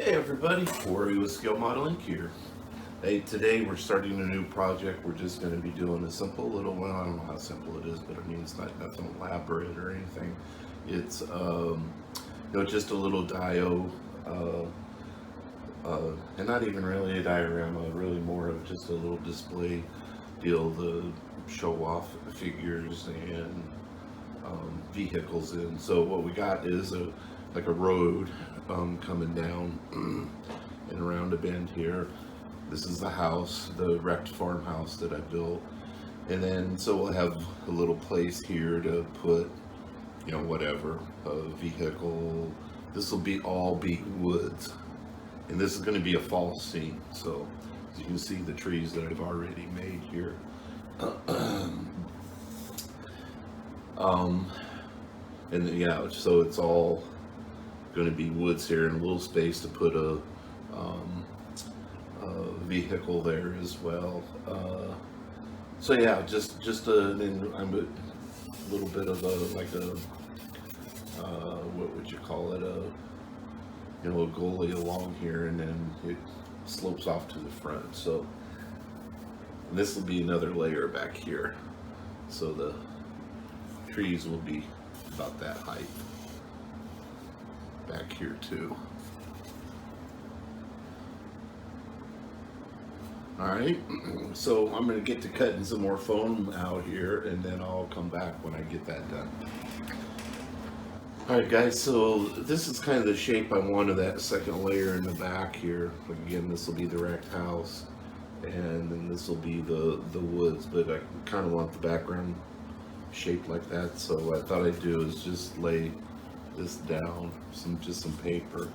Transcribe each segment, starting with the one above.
Hey everybody, Corey with Scale Modeling here. Hey, today we're starting a new project. We're just going to be doing a simple little one. I don't know how simple it is, but I mean it's not nothing elaborate or anything. It's just a little dio, and not even really a diorama. Really more of just a little display deal to show off figures and vehicles in. So what we got is like a road coming down and around a bend here. This is the house, the wrecked farmhouse that I built. And then so we'll have a little place here to put, whatever, a vehicle. This will all be woods. And this is going to be a fall scene. So as you can see the trees that I've already made here. And yeah, so it's all going to be woods here and a little space to put a vehicle there as well. So yeah, then I'm a little bit of what would you call it, a goalie along here, and then it slopes off to the front. So this will be another layer back here. So the trees will be about that height back here too. Alright, so I'm going to get to cutting some more foam out here, and then I'll come back when I get that done. Alright guys, so this is kind of the shape I want of that second layer in the back here. Again, this will be the wrecked house, and then this will be the woods, but I kind of want the background shaped like that, so what I thought I'd do is just lay this down, just some paper.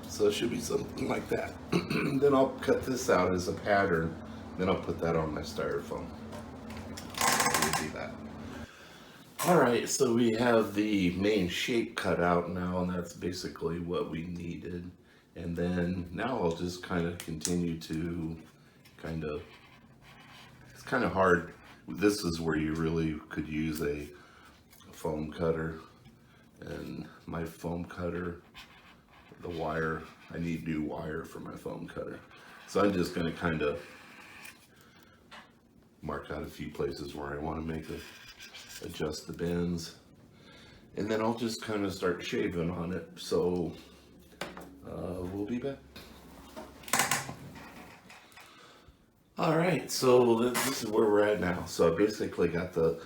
So it should be something like that. Then I'll cut this out as a pattern. Then I'll put that on my styrofoam. We'll do that. Alright, so we have the main shape cut out now, and that's basically what we needed. And then now I'll just kind of continue to it's kind of hard. This is where you really could use a foam cutter. And my foam cutter, the wire, I need new wire for my foam cutter. So I'm just going to kind of mark out a few places where I want to adjust the bends. And then I'll just kind of start shaving on it. So we'll be back. Alright, so this is where we're at now. So I basically got the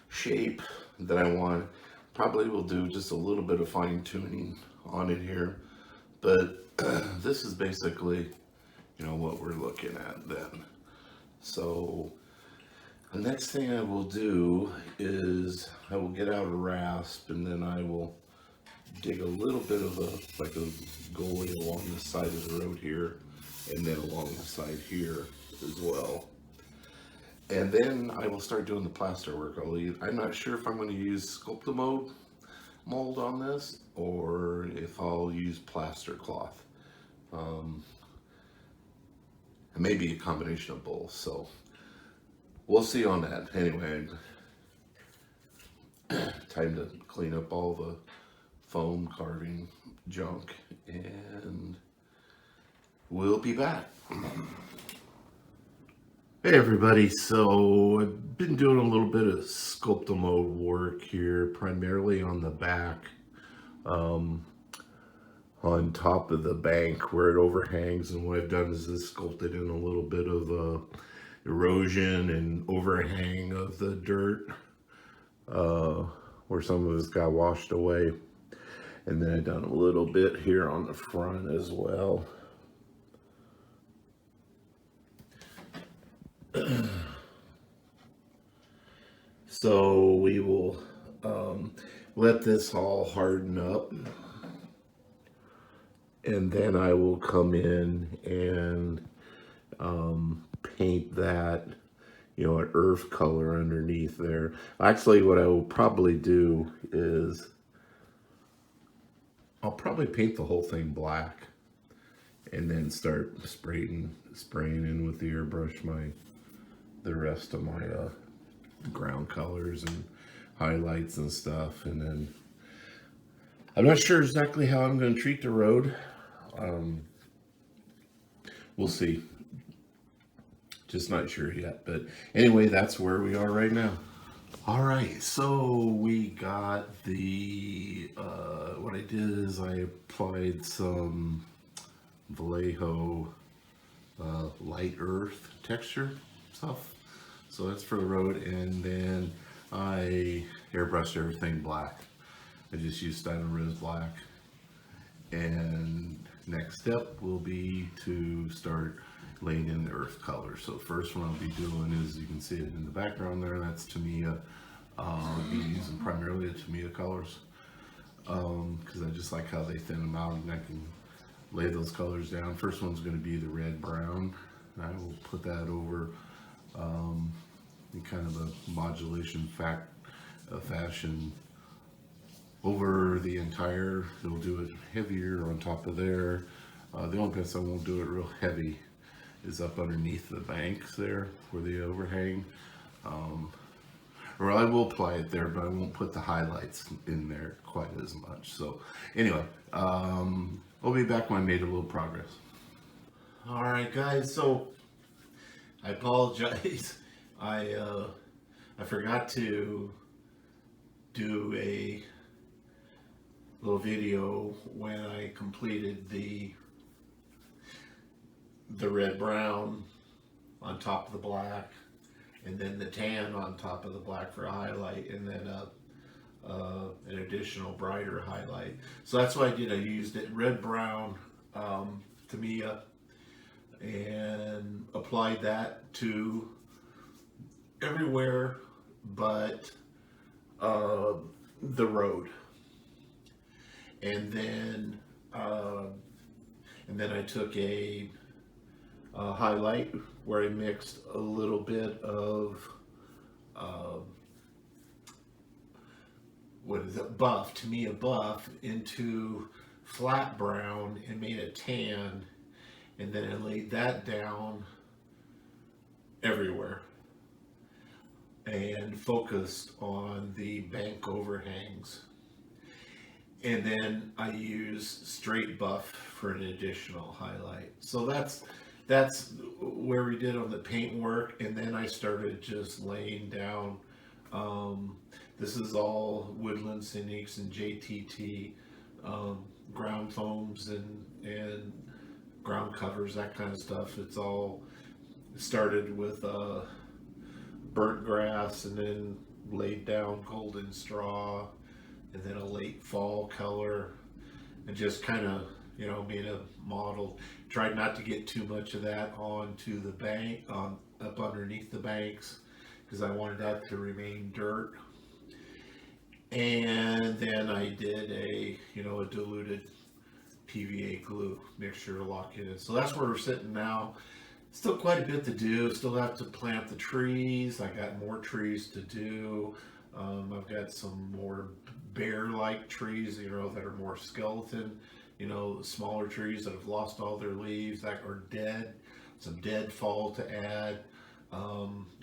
shape that I want. Probably will do just a little bit of fine tuning on it here. But this is basically, what we're looking at then. So the next thing I will do is I will get out a rasp, and then I will dig a little bit of a goalie along the side of the road here, and then along the side here as well. And then I will start doing the plaster work. I'm not sure if I'm going to use Sculpting mold on this, or if I'll use plaster cloth. Maybe a combination of both. So we'll see on that. Anyway, time to clean up all the foam carving junk, and we'll be back. Hey everybody, so I've been doing a little bit of sculpting mode work here, primarily on the back, um, on top of the bank where it overhangs, and what I've done is just sculpted in a little bit of erosion and overhang of the dirt, where some of it's got washed away. And then I've done a little bit here on the front as well. So we will let this all harden up, and then I will come in and paint that, an earth color underneath there. Actually, what I will probably do is I'll probably paint the whole thing black, and then start spraying in with the airbrush the rest of my ground colors and highlights and stuff. And then I'm not sure exactly how I'm going to treat the road. We'll see. Just not sure yet. But anyway, that's where we are right now. All right, so we got the, what I did is I applied some Vallejo light earth texture stuff. So that's for the road, and then I airbrushed everything black. I just used Stylo black. And next step will be to start laying in the earth color. So first one I'll be doing is, you can see it in the background there, that's Tamiya. I'll be using primarily the Tamiya colors, because I just like how they thin them out, and I can lay those colors down. First one's going to be the red brown, and I will put that over in kind of a modulation fashion over the entire. It'll do it heavier on top of there. The only place I won't do it real heavy is up underneath the banks there where they overhang. Or I will apply it there, but I won't put the highlights in there quite as much. So anyway, I'll be back when I made a little progress. All right, guys, so I apologize. I forgot to do a little video when I completed the red brown on top of the black, and then the tan on top of the black for a highlight, and then an additional brighter highlight. So that's what I did. I used it red brown Tamiya, and applied that to everywhere but the road. And then I took a highlight where I mixed a little bit of what is it, buff, Tamiya buff, into flat brown and made a tan, and then I laid that down everywhere and focused on the bank overhangs. And then I use straight buff for an additional highlight. So that's where we did on the paint work. And then I started just laying down. This is all Woodland Scenics and JTT ground foams and ground covers, that kind of stuff. It's all started with burnt grass, and then laid down golden straw, and then a late fall color, and just kind of, made a model. Tried not to get too much of that onto the bank, up underneath the banks, because I wanted that to remain dirt. And then I did a diluted PVA glue mixture to lock it in. So that's where we're sitting now. Still quite a bit to do. Still have to plant the trees. I got more trees to do. I've got some more bear-like trees, that are more skeleton, smaller trees that have lost all their leaves, that are dead. Some deadfall to add,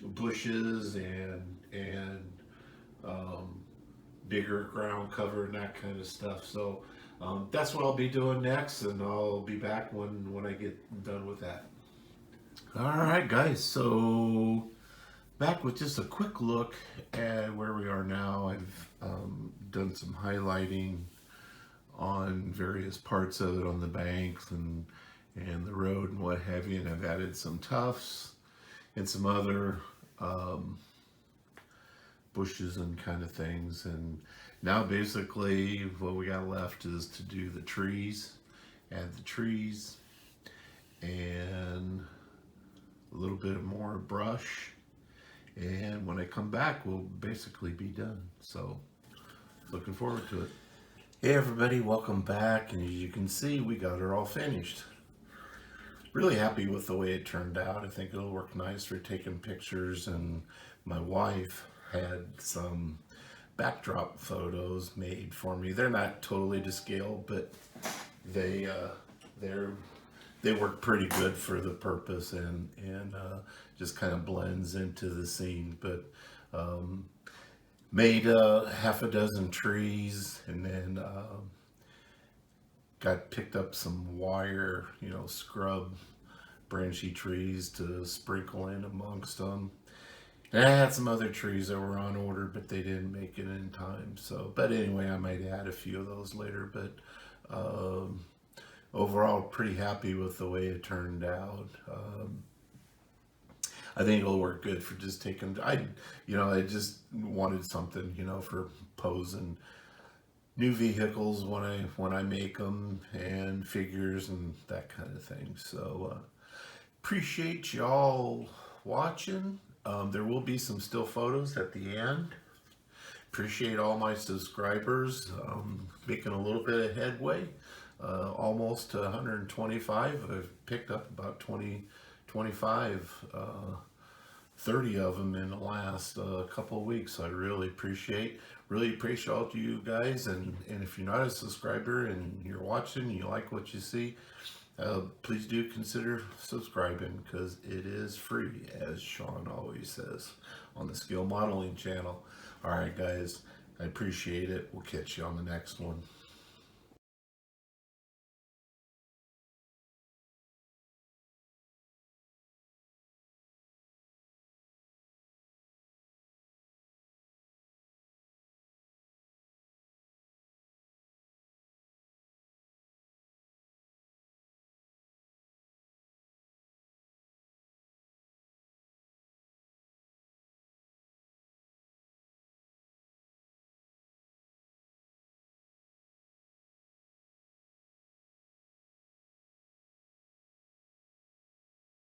bushes and bigger ground cover and that kind of stuff. So That's what I'll be doing next, and I'll be back when I get done with that. All right, guys. So back with just a quick look at where we are now. I've done some highlighting on various parts of it on the banks and the road and what have you, and I've added some tufts and some other um, bushes and kind of things. And now basically what we got left is to do the trees, add the trees, and a little bit more brush. And when I come back, we'll basically be done. So looking forward to it. Hey everybody, welcome back. And as you can see, we got her all finished. Really happy with the way it turned out. I think it'll work nice for taking pictures, and my wife had some backdrop photos made for me. They're not totally to scale, but they they work pretty good for the purpose, and just kind of blends into the scene. But made half a dozen trees, and then picked up some wire, scrub branchy trees to sprinkle in amongst them. And I had some other trees that were on order, but they didn't make it in time. So, but anyway, I might add a few of those later. But overall, pretty happy with the way it turned out. I think it'll work good for just taking. I just wanted something, for posing new vehicles when I make them, and figures and that kind of thing. So appreciate y'all watching. There will be some still photos at the end. Appreciate all my subscribers, making a little bit of headway, almost to 125. I've picked up about 20, 25, 30 of them in the last couple of weeks. I really appreciate all of you guys. And if you're not a subscriber and you're watching, you like what you see, please do consider subscribing, because it is free, as Sean always says on the Skill Modeling channel. All right, guys, I appreciate it. We'll catch you on the next one.